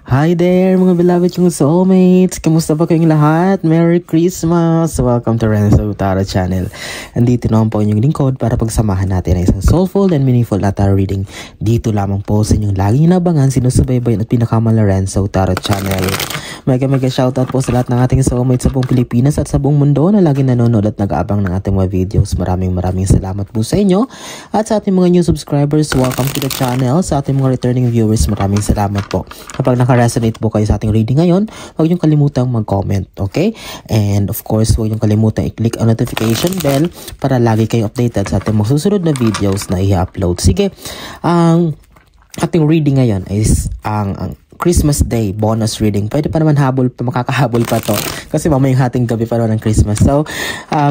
Hi there mga beloved kong soulmates! Kamusta pa kayong lahat? Merry Christmas! Welcome to Renzo Tarot Channel. Andito naman po inyong lingkod para pagsamahan natin ang isang soulful and meaningful na tarot reading. Dito lamang po sa inyong laging inabangan, sinusubaybayan at pinakamala Renzo Tarot Channel. Mega shoutout po sa lahat ng ating soulmates sa buong Pilipinas at sa buong mundo na laging nanonood at nag-aabang ng ating mga videos. Maraming salamat po sa inyo. At sa ating mga new subscribers, welcome to the channel. Sa ating mga returning viewers, maraming salamat po. Kapag resonate po kayo sa ating reading ngayon, huwag niyong kalimutang mag-comment, okay? And of course, huwag niyong kalimutang i-click ang notification bell para lagi kayong updated sa ating mga susunod na videos na i-upload. Sige, ang ating reading ngayon is ang Christmas Day bonus reading. Pwede pa naman makakahabol pa to kasi mamayang hating gabi pa naman ng Christmas. So,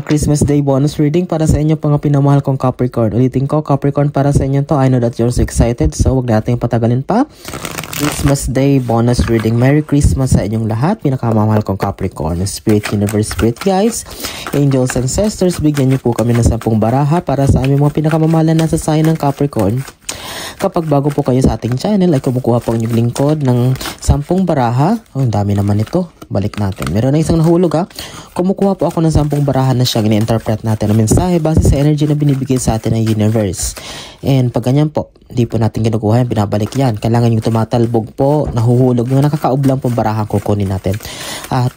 Christmas Day bonus reading para sa inyo mga pinamahal kong Capricorn. Ulitin ko, Capricorn, para sa inyo to. I know that you're so excited, so wag natin patagalin pa. Christmas Day bonus reading. Merry Christmas sa inyong lahat. Pinakamamahal kong Capricorn. Spirit Universe, Spirit Guides, Angels, Ancestors, bigyan niyo po kami ng 10 baraha para sa aming mga pinakamamahalan na sa sign ng Capricorn. Kapag bago po kayo sa ating channel ay kumukuha po ang inyong lingkod ng 10 baraha. Oh, ang dami naman ito. Balik natin. Meron na isang nahulog ha. Kumukuha po ako ng 10 baraha na siyang ini-interpret natin ang mensahe base sa energy na binibigay sa atin ng universe. And pag ganyan po, hindi po natin kinukuha yan, binabalik yan. Kailangan yung tumatalbog po, nahuhulog, yung nakakaublang pong baraha kukunin natin.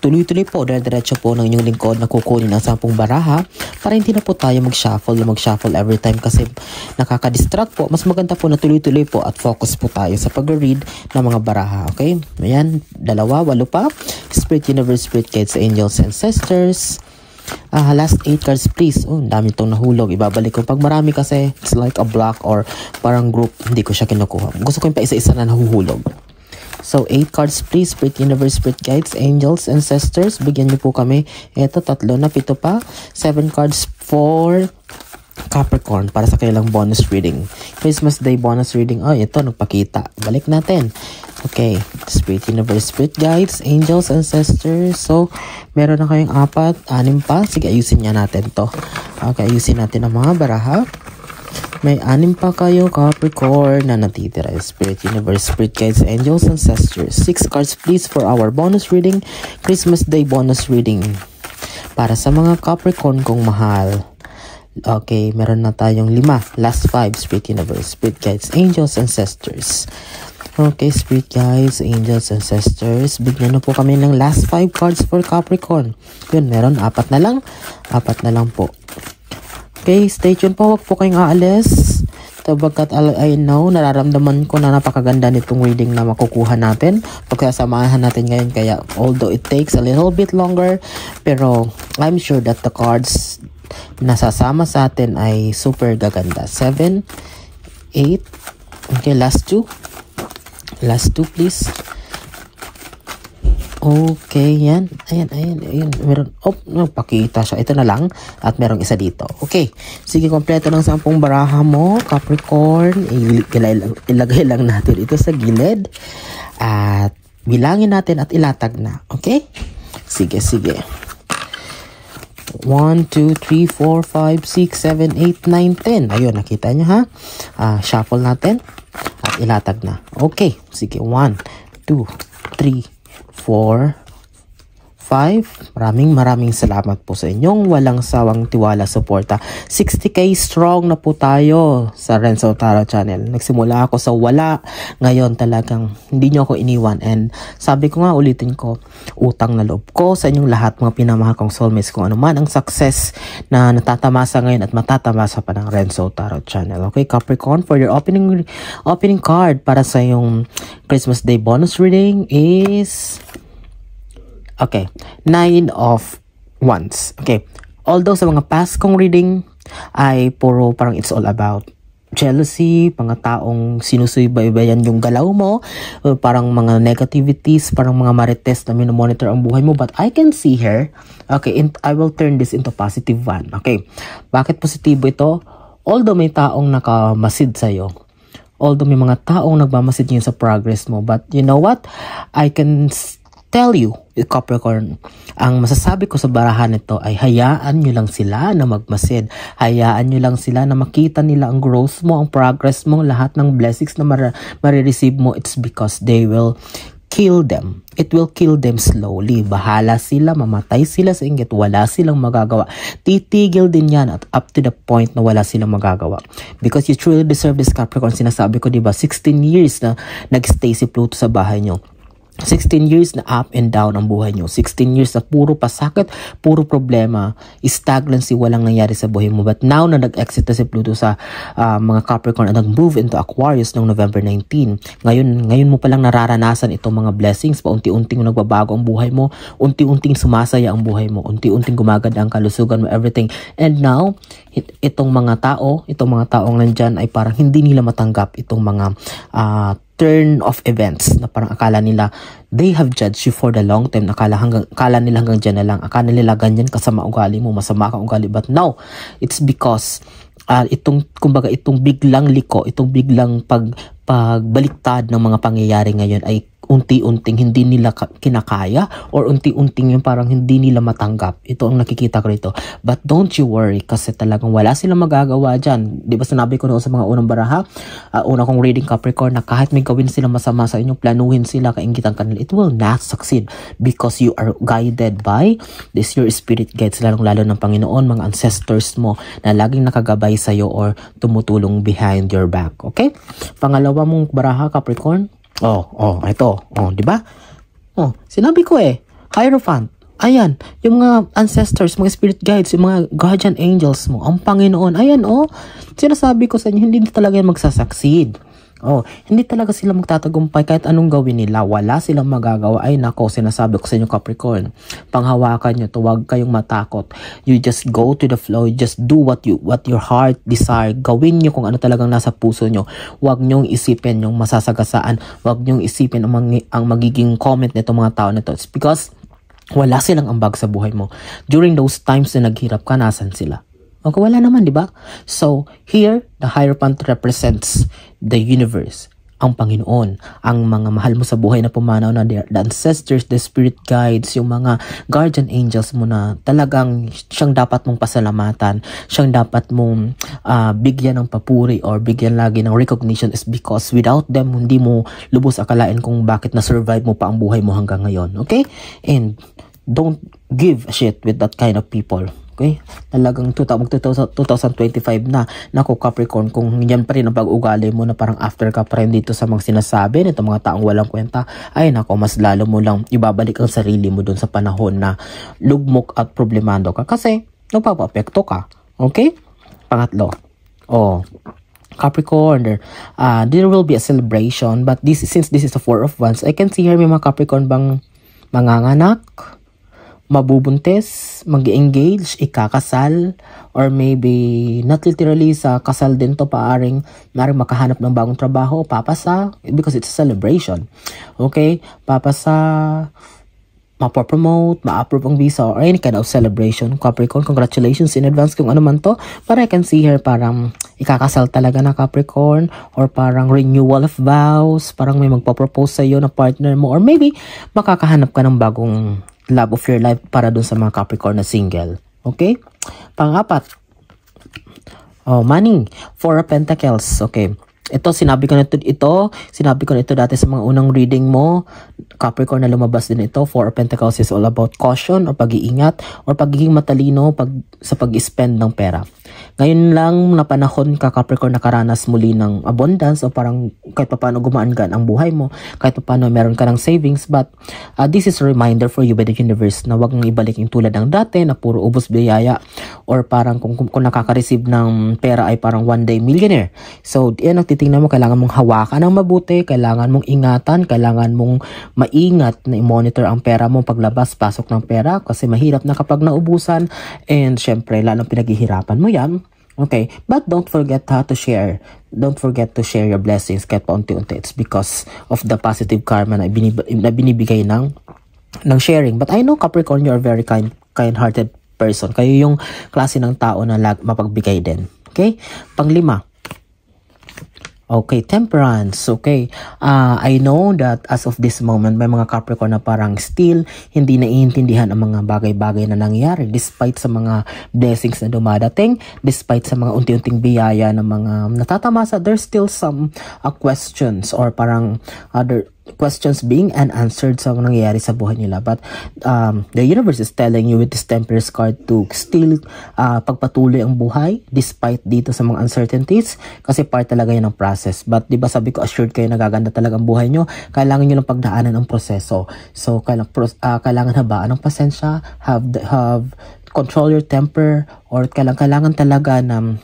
Tuloy-tuloy po, diretso po ng inyong lingkod na kukunin ang 10 baraha para hindi na po tayo mag-shuffle every time kasi nakaka-distract po. Mas maganda po na tuloy-tuloy po at focus po tayo sa pag-read ng mga baraha. Okay? Ayan, 2, 8 pa. Spirit Universe, Spirit Guides, Angels, Ancestors. Last 8 cards please. Oh, dami itong nahulog. Ibabalik ko pag marami kasi it's like a block or parang group. Hindi ko siya kinukuha. Gusto ko yung pa isa-isa na nahuhulog. So 8 cards please. Spirit Universe, Spirit Guides, Angels, Ancestors. Bigyan niyo po kami. Ito 3 na, 7 pa. 7 cards for Capricorn para sa kailang bonus reading. Christmas Day bonus reading. Oh, ito nagpakita. Balik natin. Okay, Spirit Universe, Spirit Guides, Angels, Ancestors. So, meron na kayong 4, 6 pa. Sige, ayusin niya natin to. Okay, ayusin natin ang mga baraha. May 6 pa kayo, Capricorn, na natitira. Spirit Universe, Spirit Guides, Angels, Ancestors. 6 cards please for our bonus reading. Christmas Day bonus reading. Para sa mga Capricorn kong mahal. Okay, meron na tayong 5. Last 5, Spirit Universe, Spirit Guides, Angels, Ancestors. Okay, Spirit Guides, Angels, Ancestors. Bigyan na po kami ng last 5 cards for Capricorn. Yun, meron 4 na lang. 4 na lang po. Okay, stay tuned po. Huwag po kayong aalis. Bagkat I know, nararamdaman ko na napakaganda nitong reading na makukuha natin. Pagkasamahan natin ngayon. Kaya, although it takes a little bit longer, pero I'm sure that the cards nasasama sa atin ay super gaganda. 7, 8. Okay, last 2. Last 2 please. Okay, yan. Ayan. Meron, nagpakita siya. Ito na lang. At merong isa dito. Okay. Sige, kompleto ng 10 baraha mo, Capricorn. Ilagay lang natin ito sa gilid. At bilangin natin at ilatag na. Okay? Sige. 1, 2, 3, 4, 5, 6, 7, 8, 9, 10. Ayun, nakita nyo ha? Shuffle natin. At ilatag na. Okay. Sige. 1, 2, 3, 4, 5. Maraming salamat po sa inyong walang sawang tiwala, suporta. 60k strong na po tayo sa Renzo Tarot Channel. Nagsimula ako sa wala. Ngayon talagang hindi nyo ako iniwan. And sabi ko nga, ulitin ko, utang na loob ko sa inyong lahat mga pinamahal kong soulmates kung ano man ang success na natatamasa ngayon at matatamasa pa ng Renzo Tarot Channel. Okay, Capricorn, for your opening card para sa yung Christmas Day bonus reading is... Okay, 9 of Wands. Okay, although sa mga past kong reading ay puro parang it's all about jealousy, mga taong sinusubaybayan yung galaw mo, parang mga negativities, parang mga marites na minomonitor ang buhay mo. But I can see here, okay, I will turn this into positive one. Okay, bakit positibo ito? Although may taong nakamasid sa'yo, although may mga taong nagmamasid yun sa progress mo, but you know what? I can tell you, Capricorn, ang masasabi ko sa barahan nito ay hayaan nyo lang sila na magmasid. Hayaan nyo lang sila na makita nila ang growth mo, ang progress mo, lahat ng blessings na marireceive mo. It's because they will kill them. It will kill them slowly. Bahala sila, mamatay sila sa inggit, wala silang magagawa. Titigil din yan at up to the point na wala silang magagawa. Because you truly deserve this, Capricorn. Sinasabi ko, diba, 16 years na nagstay si Pluto sa bahay nyo. 16 years na up and down ang buhay nyo. 16 years na puro pasakit, puro problema, stagnancy, walang nangyari sa buhay mo. But now na nag-exit na si Pluto sa mga Capricorn at nag-move into Aquarius noong November 19. Ngayon mo palang nararanasan itong mga blessings. Paunti-unting nagbabago ang buhay mo. Unti-unting sumasaya ang buhay mo. Unti-unting gumaganda ang kalusugan mo, everything. And now, itong mga taong nandyan ay parang hindi nila matanggap itong mga turn of events na parang akala nila they have judged you for the long time. Akala nila hanggang dyan na lang. Akala nila ganyan kasama ugali mo, masama kang ugali. But no, it's because itong biglang liko, itong biglang pagbaliktad ng mga pangyayari ngayon ay unti-unting hindi nila kinakaya or unti-unting yung parang hindi nila matanggap. Ito ang nakikita ko rito. But don't you worry kasi talagang wala silang magagawa dyan. Di ba sinabi ko noon sa mga unang baraha, una kong reading, Capricorn, na kahit may gawin sila masama sa inyo, planuhin sila, kaingitan kanila, it will not succeed because you are guided by your spirit guides, lalong-lalo ng Panginoon, mga ancestors mo na laging nakagabay sa'yo or tumutulong behind your back. Okay? Pangalawa mong baraha, Capricorn, ito. Di ba? Sinabi ko Hierophant. Ayan, yung mga ancestors, mga spirit guides, yung mga guardian angels mo, ang Panginoon. Ayan, sinasabi ko sa inyo, hindi talaga yan magsasucceed. Hindi talaga sila magtatagumpay kahit anong gawin nila. Wala silang magagawa. Ay nako, sinasabi ko sa inyo, Capricorn. Panghawakan nyo to, huwag kayong matakot. You just go to the flow. You just do what your heart desire. Gawin nyo kung ano talagang nasa puso nyo. Huwag nyong isipin yung masasagasaan. Huwag nyong isipin ang magiging comment nito mga tao nito. It's because wala silang ambag sa buhay mo. During those times na naghirap ka, nasan sila? Okay, wala naman, di ba? So, here, the Hierophant represents the universe, ang Panginoon, ang mga mahal mo sa buhay na pumanaw na the ancestors, the spirit guides, yung mga guardian angels mo na talagang siyang dapat mong pasalamatan, siyang dapat mong bigyan ng papuri or bigyan lagi ng recognition is because without them, hindi mo lubos akalain kung bakit na-survive mo pa ang buhay mo hanggang ngayon. Okay? And don't give a shit with that kind of people. Okay? Talagang 2025 na. Naku, Capricorn, kung yan pa rin ang pag-ugali mo na parang after ka pa rin dito sa mga sinasabi nito mga taong walang kwenta, ay naku, mas lalo mo lang ibabalik ang sarili mo dun sa panahon na lugmok at problemado ka kasi nagpapapekto ka. Okay? Pangatlo. Capricorn, there will be a celebration but since this is a Four of Wands, I can see here may mga Capricorn bang manganganak, mabubuntis, mag-engage, ikakasal, or maybe not literally sa kasal din to, maaring makahanap ng bagong trabaho, papasa, because it's a celebration. Okay? Papasa, mapopromote, ma-approve ang visa, or any kind of celebration. Capricorn, congratulations in advance kung ano man to. But I can see here parang ikakasal talaga na, Capricorn, or parang renewal of vows, parang may magpo-propose sa'yo na partner mo, or maybe makakahanap ka ng bagong love of your life para dun sa mga Capricorn na single. Okay? Pang-apat. Money. Four of Pentacles. Okay. Sinabi ko na ito dati sa mga unang reading mo. Capricorn na lumabas din ito. Four of Pentacles is all about caution or pag-iingat or pagiging matalino sa pag-spend ng pera. Ngayon lang na panahon ka, Capricorn, nakaranas muli ng abundance o parang kahit paano gumaan-gaan ang buhay mo, kahit paano meron ka ng savings, but this is a reminder for you by the universe na wag mong ibalik yung tulad ng dati na puro ubos biyaya or parang kung nakaka-receive ng pera ay parang one day millionaire. So, yan ang titingnan mo, kailangan mong hawakan ng mabuti, kailangan mong ingatan, kailangan mong maingat na i-monitor ang pera mo paglabas, pasok ng pera kasi mahirap na kapag naubusan and syempre lalong pinaghihirapan mo yan. Okay, but don't forget to share. Don't forget to share your blessings kahit paunti-unti. It's because of the positive karma na binibigay ng sharing. But I know, Capricorn, you're a very kind-hearted person. Kayo yung klase ng tao na mapagbigay din. Okay? Panglima. Okay, Temperance. Okay, I know that as of this moment, may mga Capricorn na parang still hindi naiintindihan ang mga bagay-bagay na nangyari despite sa mga blessings na dumadating, despite sa mga unti-unting biyaya ng mga natatamasa, there's still some questions or parang questions being unanswered sa nangyayari sa buhay nila. But the universe is telling you with this Temperance card to still pagpatuloy ang buhay despite dito sa mga uncertainties, kasi part talaga yan ng process. But di ba sabi ko, assured kayo na gaganda talaga ang buhay nyo, kailangan nyo lang pagdaanan ang proseso. So kailangan habaan ng pasensya, have control your temper, or kailangan talaga na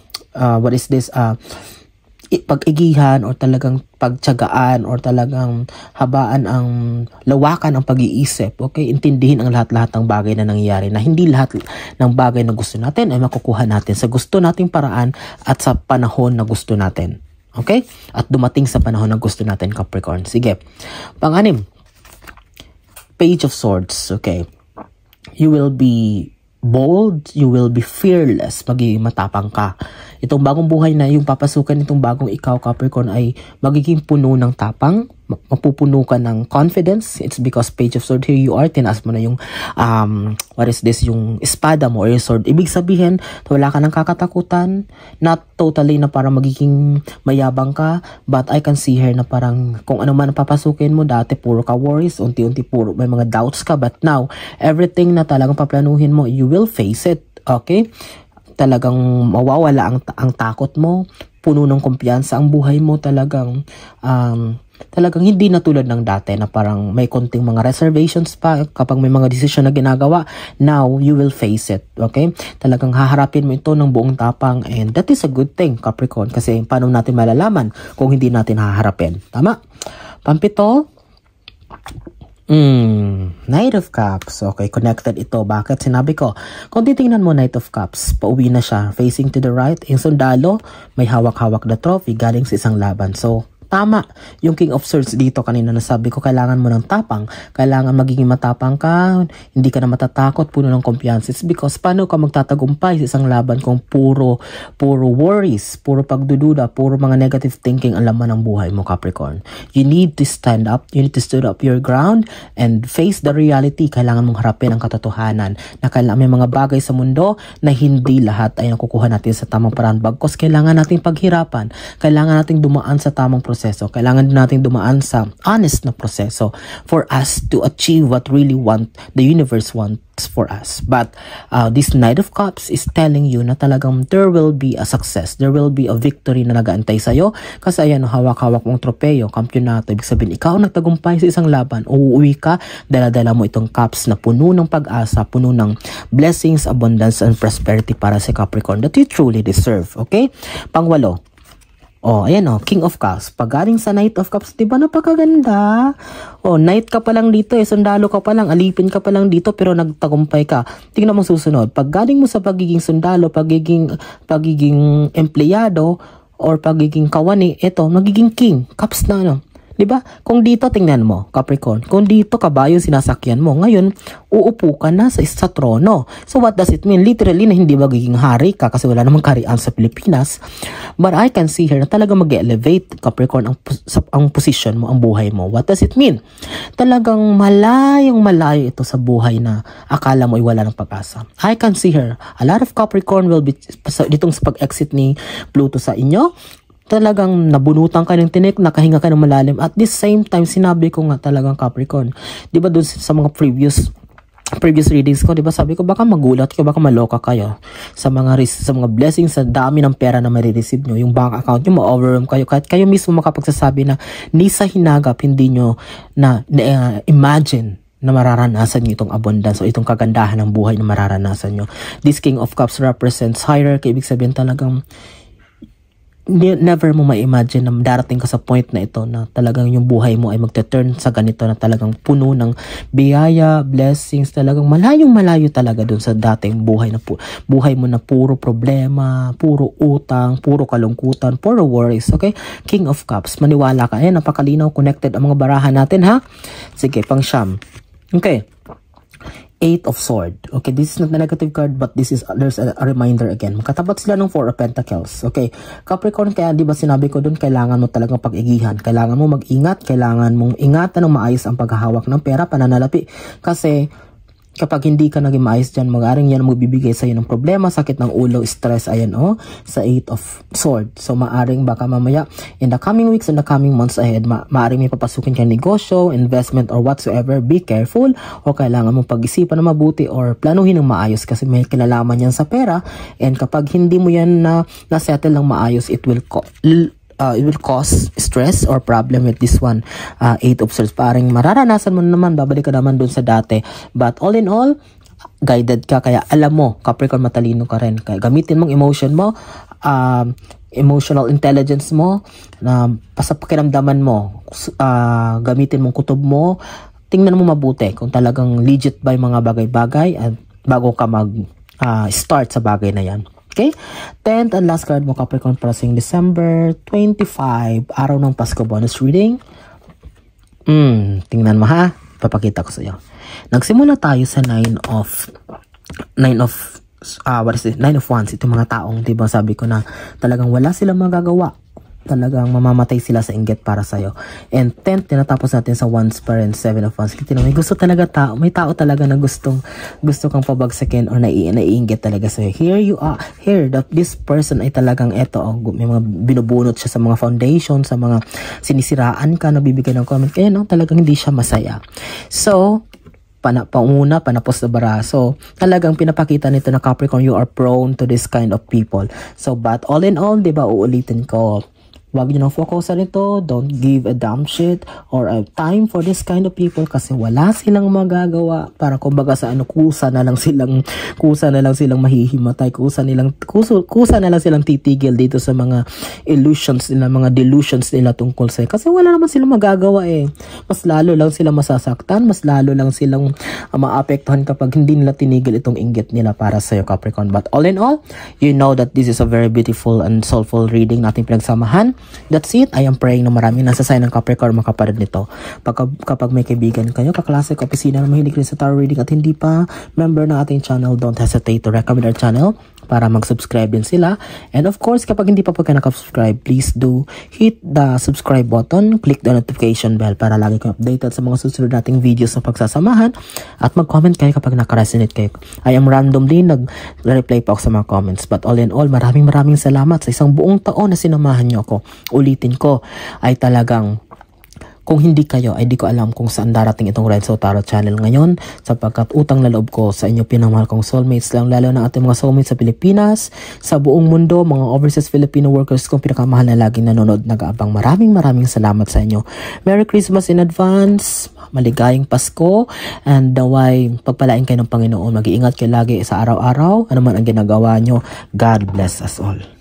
pag-igihan or talagang pagtiyagaan or talagang habaan ang lawakan ang pag-iisip. Okay? Intindihin ang lahat-lahat ng bagay na nangyayari, na hindi lahat ng bagay na gusto natin ay makukuha natin sa gusto nating paraan at sa panahon na gusto natin. Okay? At dumating sa panahon na gusto natin, Capricorn. Sige. Pang-anim, Page of Swords. Okay. You will be bold, you will be fearless, magiging matapang ka. Itong bagong buhay na yung papasukan itong bagong ikaw, Capricorn, ay magiging puno ng tapang, mapupuno ka ng confidence. It's because Page of Sword, here you are, tinaas mo na yung yung espada mo or yung sword. Ibig sabihin, wala ka ng kakatakutan, not totally na parang magiging mayabang ka, but I can see here na parang kung ano man ang papasukin mo, dati puro ka worries, unti-unti puro may mga doubts ka, but now, everything na talagang paplanuhin mo, you will face it. Okay? Talagang mawawala ang takot mo, puno ng kumpiyansa ang buhay mo, talagang hindi na tulad ng dati na parang may konting mga reservations pa kapag may mga decision na ginagawa. Now, you will face it, okay? Talagang haharapin mo ito ng buong tapang, and that is a good thing, Capricorn, kasi paano natin malalaman kung hindi natin haharapin? Tama? Pampito, Knight of Cups. Okay, connected ito. Bakit? Sinabi ko, kung titingnan mo Knight of Cups, pauwi na siya, facing to the right. Yung sundalo, may hawak-hawak na trophy galing sa isang laban. So, tama yung King of Swords dito kanina, nasabi ko, kailangan mo ng tapang, kailangan magiging matapang ka, hindi ka na matatakot, puno ng kumpiyansa. It's because paano ka magtatagumpay sa isang laban kung puro worries, puro pagdududa, puro mga negative thinking ang laman ng buhay mo, Capricorn. You need to stand up, you need to stand up your ground and face the reality. Kailangan mong harapin ang katotohanan na may mga bagay sa mundo na hindi lahat ay nakukuha natin sa tamang paraan. Bagkos kailangan nating paghirapan, kailangan nating dumaan sa tamang proseso. Kailangan din natin dumaan sa honest na proseso for us to achieve what really the universe wants for us. But this Knight of Cups is telling you na talagang there will be a success, there will be a victory na nag-aantay sa'yo, kasi ayan, hawak-hawak mong tropeyo, kampyonato. Ibig sabihin, ikaw nagtagumpay sa isang laban, uuwi ka, dala-dala mo itong cups na puno ng pag-asa, puno ng blessings, abundance, and prosperity para sa Capricorn that you truly deserve. Okay? Pangwalo, ayan King of Cups. Pag galing sa Knight of Cups, di ba napakaganda? Knight ka pa lang dito, sundalo ka pa lang, alipin ka pa lang dito, pero nagtagumpay ka. Tingnan mo susunod. Pag galing mo sa pagiging sundalo, pagiging empleyado, or pagiging kawani, magiging King. Cups na Diba? Kung dito, tingnan mo, Capricorn, kung dito kabayo sinasakyan mo, ngayon, uupo ka na sa trono. So what does it mean? Literally na hindi magiging hari ka kasi wala namang kaharian sa Pilipinas. But I can see here na talaga mag-elevate, Capricorn, ang position mo, ang buhay mo. What does it mean? Talagang malayong malayo ito sa buhay na akala mo ay wala ng pag-asa. I can see here, a lot of Capricorn will be, ditong sa pag-exit ni Pluto sa inyo, talagang nabunutan ka ng tinik, nakahinga ka ng malalim. At the same time, sinabi ko nga talagang Capricorn, di ba doon sa mga previous readings ko, di ba sabi ko, baka magulat kayo, baka maloka kayo sa mga blessings, sa dami ng pera na marireceive nyo, yung bank account nyo, ma-overwhelm kayo, kahit kayo mismo makapagsasabi na ni sa hinagap, hindi nyo na imagine na mararanasan nyo itong abundance o itong kagandahan ng buhay na mararanasan nyo. This King of Cups represents hierarchy. Ibig sabihin talagang never mo ma-imagine na darating ka sa point na ito na talagang yung buhay mo ay magte-turn sa ganito na talagang puno ng biyaya, blessings, talagang malayong-malayo talaga dun sa dating buhay mo na puro problema, puro utang, puro kalungkutan, puro worries. Okay? King of Cups, maniwala ka. Ayan, napakalinaw, connected ang mga barahan natin, ha? Sige, pang siyam. Okay. Eight of Sword. Okay, this is not a negative card, but there's a reminder again. Magkatapat sila ng Four of Pentacles. Okay, Capricorn, kaya di ba sinabi ko dun, kailangan mo talagang pag-igihan. Kailangan mo mag-ingat, kailangan mong ingatan ng maayos ang paghahawak ng pera, pananalapi. Kasi kapag hindi ka naging maayos dyan, mag-aaring yan magbibigay sa'yo ng problema, sakit ng ulo, stress, ayan sa 8 of Swords. So maaring baka mamaya, in the coming weeks, in the coming months ahead, maaring may papasukin kang negosyo, investment, or whatsoever. Be careful, o kailangan mong pag-isipan na mabuti or planuhin ng maayos kasi may kinalaman yan sa pera, and kapag hindi mo yan na-settle ng maayos, it will cause stress or problem with this one, 8 of Swords. Parang mararanasan mo naman, babalik ka naman dun sa dati. But all in all, guided ka, kaya alam mo, Capricorn, matalino ka rin. Kaya gamitin mong emotion mo, emotional intelligence mo, sa pakiramdaman mo, gamitin mong kutob mo, tingnan mo mabuti kung talagang legit ba yung mga bagay-bagay at bago ka mag-start sa bagay na yan. Okay? 10th and last card mo, Capricorn, para sa December 25, araw ng Pasko bonus reading. Tingnan mo ha. Papakita ko sa iyo. Nagsimula tayo sa 9 of Wands. Itong mga taong, diba, sabi ko na talagang wala silang magagawa. Talagang mamamatay sila sa inggit para sa'yo. And 10th, tinatapos natin sa Wands pa rin, 7 of Wands. May gusto talaga may tao talaga na gusto kang pabagsakin or naiinggit talaga sa'yo. Here you are, this person ay talagang may mga binubunot siya sa mga foundation, sa mga sinisiraan ka, nabibigay ng comment. Kaya talagang hindi siya masaya. So, panapos na bara. So, talagang pinapakita nito na Capricorn, you are prone to this kind of people. So, but all in all, diba, uulitin ko, wag nyo nang focusan nito. Don't give a damn shit or a time for this kind of people kasi wala silang magagawa. Para kumbaga sa kusa na lang silang mahihimatay, kusa na lang silang titigil dito sa mga illusions nila, mga delusions nila tungkol sa'yo. Kasi wala naman silang magagawa eh. Mas lalo lang silang masasaktan, mas lalo lang silang maapektuhan kapag hindi nila tinigil itong inggit nila para sa'yo, Capricorn. But all in all, you know that this is a very beautiful and soulful reading nating pinagsamahan. That's it. I am praying na marami nasa sign ng Capricorn makaparad nito. Kapag may kaibigan kayo, kaklase, kaopisina na mahilig rin sa tarot reading at hindi pa member ng ating channel, don't hesitate to recommend our channel para mag-subscribe din sila. And of course, kapag hindi pa po kayo nakasubscribe, please do hit the subscribe button, click the notification bell para lagi kayo updated sa mga susunod nating videos na pagsasamahan, at mag-comment kayo kapag nakaresonate kayo. I am randomly nag-reply pa ako sa mga comments. But all in all, maraming salamat sa isang buong taon na sinamahan nyo ako. Ulitin ko, ay talagang kung hindi kayo, ay di ko alam kung saan darating itong Renzo Tarot Channel ngayon, sapagkat utang na loob ko sa inyo pinamahal kong soulmates, lalo na ating mga soulmates sa Pilipinas, sa buong mundo, mga overseas Filipino workers kong pinakamahal na laging nanonood, nag-aabang. Maraming salamat sa inyo. Merry Christmas in advance, maligayang Pasko, and naway pagpalain kayo ng Panginoon. Mag-iingat kayo lagi sa araw-araw, ano man ang ginagawa nyo. God bless us all.